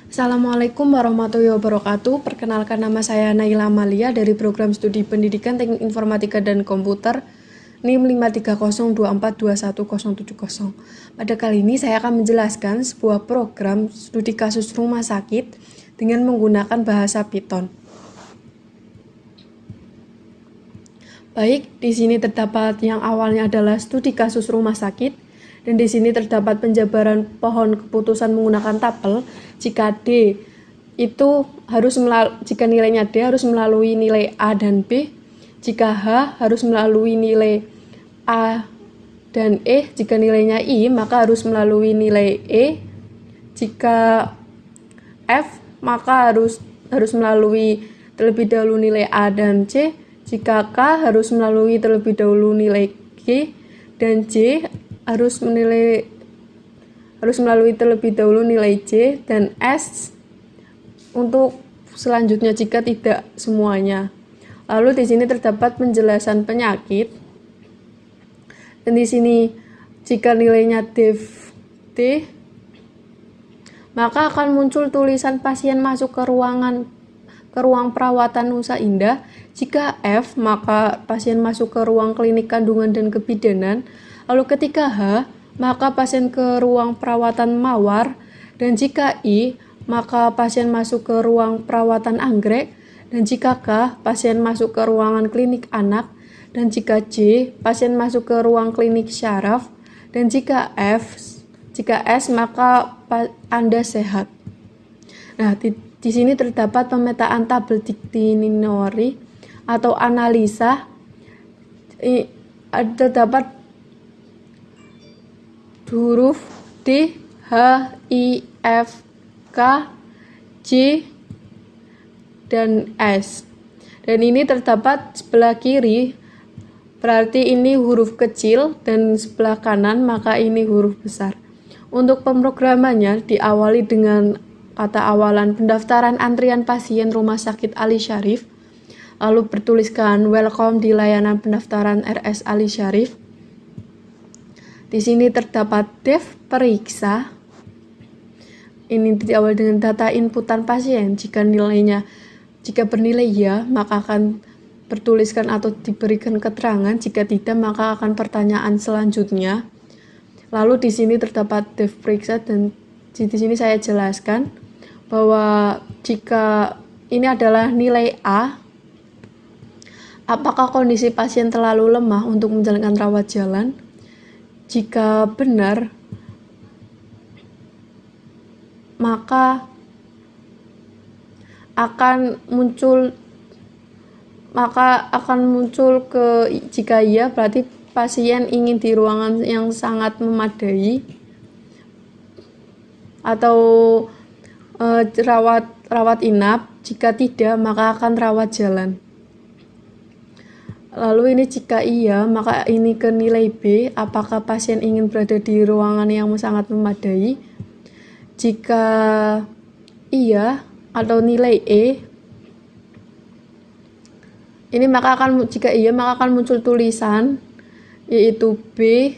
Assalamualaikum warahmatullahi wabarakatuh. Perkenalkan, nama saya Naila Amalia dari Program Studi Pendidikan Teknik Informatika dan Komputer NIM 530242170. Pada kali ini saya akan menjelaskan sebuah program studi kasus rumah sakit dengan menggunakan bahasa Python. Baik, di sini terdapat yang awalnya adalah studi kasus rumah sakit, dan di sini terdapat penjabaran pohon keputusan menggunakan tabel. Jika D itu jika nilainya D harus melalui nilai A dan B, jika H harus melalui nilai A dan E, jika nilainya I maka harus melalui nilai E, jika F maka harus melalui terlebih dahulu nilai A dan C, jika K harus melalui terlebih dahulu nilai G, dan J harus melalui terlebih dahulu nilai J, dan S untuk selanjutnya jika tidak semuanya. Lalu di sini terdapat penjelasan penyakit. Dan di sini jika nilainya D, maka akan muncul tulisan pasien masuk ke ruang perawatan Nusa Indah. Jika F, maka pasien masuk ke ruang klinik kandungan dan kebidanan. Lalu ketika H, maka pasien ke ruang perawatan Mawar. Dan jika I, maka pasien masuk ke ruang perawatan Anggrek. Dan jika K, pasien masuk ke ruangan klinik anak. Dan jika J, pasien masuk ke ruang klinik syaraf. Dan jika S, maka Anda sehat. Nah, di sini terdapat pemetaan tabel dikti-ninori atau analisa. Terdapat huruf D, H, I, F, K, J, dan S. Dan ini terdapat sebelah kiri, berarti ini huruf kecil, dan sebelah kanan maka ini huruf besar. Untuk pemrogramannya diawali dengan kata awalan pendaftaran antrian pasien Rumah Sakit Ali Syarif, lalu bertuliskan welcome di layanan pendaftaran RS Ali Syarif. Di sini terdapat dev periksa. Ini diawali dengan data inputan pasien. Jika bernilai ya, maka akan bertuliskan atau diberikan keterangan. Jika tidak, maka akan pertanyaan selanjutnya. Lalu di sini terdapat dev periksa, dan di sini saya jelaskan bahwa jika ini adalah nilai A, apakah kondisi pasien terlalu lemah untuk menjalankan rawat jalan? Jika benar, maka akan muncul jika iya berarti pasien ingin di ruangan yang sangat memadai atau rawat inap. Jika tidak, maka akan rawat jalan. Lalu ini jika iya, maka ini ke nilai B, apakah pasien ingin berada di ruangan yang sangat memadai. Jika iya atau nilai E, jika iya maka akan muncul tulisan yaitu B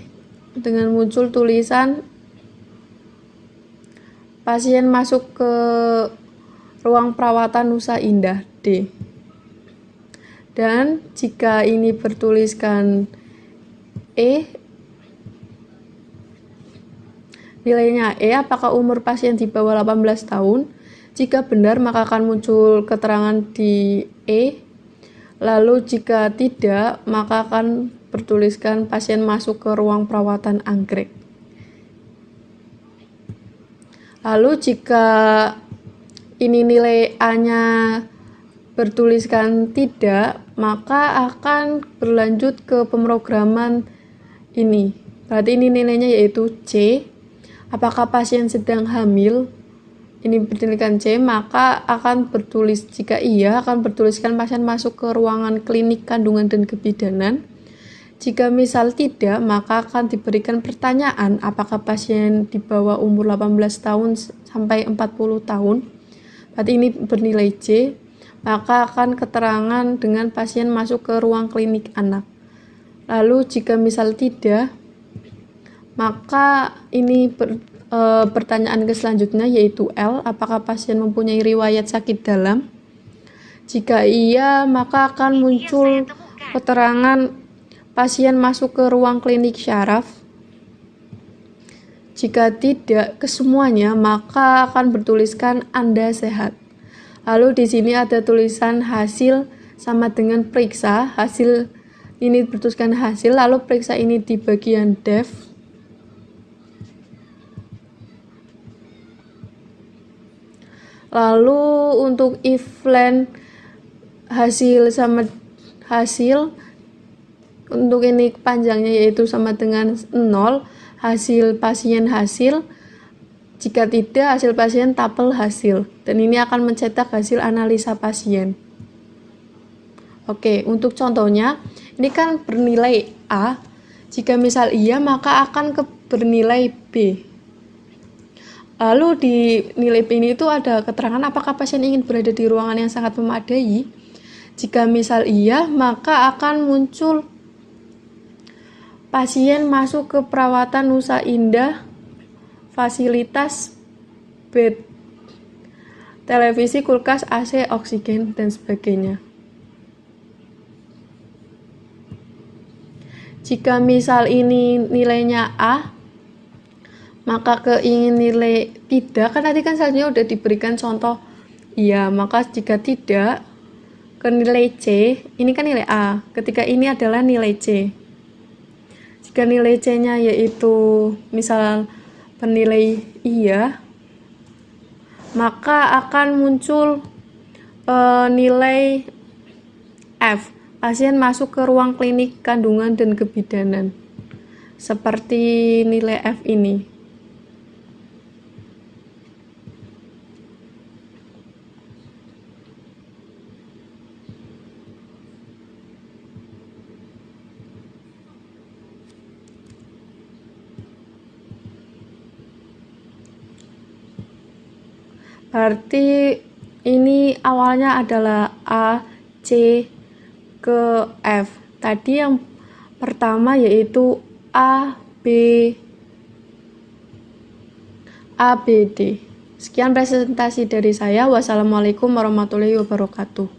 dengan muncul tulisan pasien masuk ke ruang perawatan Nusa Indah D. Dan jika ini bertuliskan E, nilainya E, apakah umur pasien di bawah 18 tahun? Jika benar, maka akan muncul keterangan di E. Lalu jika tidak, maka akan bertuliskan pasien masuk ke ruang perawatan Anggrek. Lalu jika ini nilai A-nya bertuliskan tidak, maka akan berlanjut ke pemrograman ini. Berarti ini nilainya yaitu C. Apakah pasien sedang hamil? Ini bertuliskan C, maka akan jika iya akan bertuliskan pasien masuk ke ruangan klinik kandungan dan kebidanan. Jika misal tidak, maka akan diberikan pertanyaan apakah pasien di bawah umur 18 tahun sampai 40 tahun. Berarti ini bernilai C, maka akan keterangan dengan pasien masuk ke ruang klinik anak. Lalu jika misal tidak, maka ini pertanyaan ke selanjutnya yaitu L. Apakah pasien mempunyai riwayat sakit dalam? Jika iya, maka akan muncul keterangan pasien masuk ke ruang klinik syaraf. Jika tidak kesemuanya, maka akan bertuliskan Anda sehat. Lalu di sini ada tulisan hasil sama dengan periksa. Hasil ini bertuliskan hasil, lalu periksa ini di bagian def. Lalu untuk if len hasil sama hasil, untuk ini panjangnya yaitu sama dengan 0, hasil pasien hasil. Jika tidak, hasil pasien tapel hasil. Dan ini akan mencetak hasil analisa pasien. Oke, untuk contohnya, ini kan bernilai A. Jika misal iya, maka akan bernilai B. Lalu di nilai B ini itu ada keterangan apakah pasien ingin berada di ruangan yang sangat memadai. Jika misal iya, maka akan muncul pasien masuk ke perawatan Nusa Indah, fasilitas bed, televisi, kulkas, AC, oksigen, dan sebagainya. Jika misal ini nilainya A, maka keingin nilai tidak, kan tadi kan selanjutnya udah diberikan contoh iya, maka jika tidak ke nilai C, ini kan nilai A, ketika ini adalah nilai C. Jika nilai C-nya yaitu misal penilai iya, maka akan muncul nilai F. Pasien masuk ke ruang klinik kandungan dan kebidanan. Seperti nilai F ini. Berarti ini awalnya adalah A, C, ke F. Tadi yang pertama yaitu A, B, D. Sekian presentasi dari saya. Wassalamualaikum warahmatullahi wabarakatuh.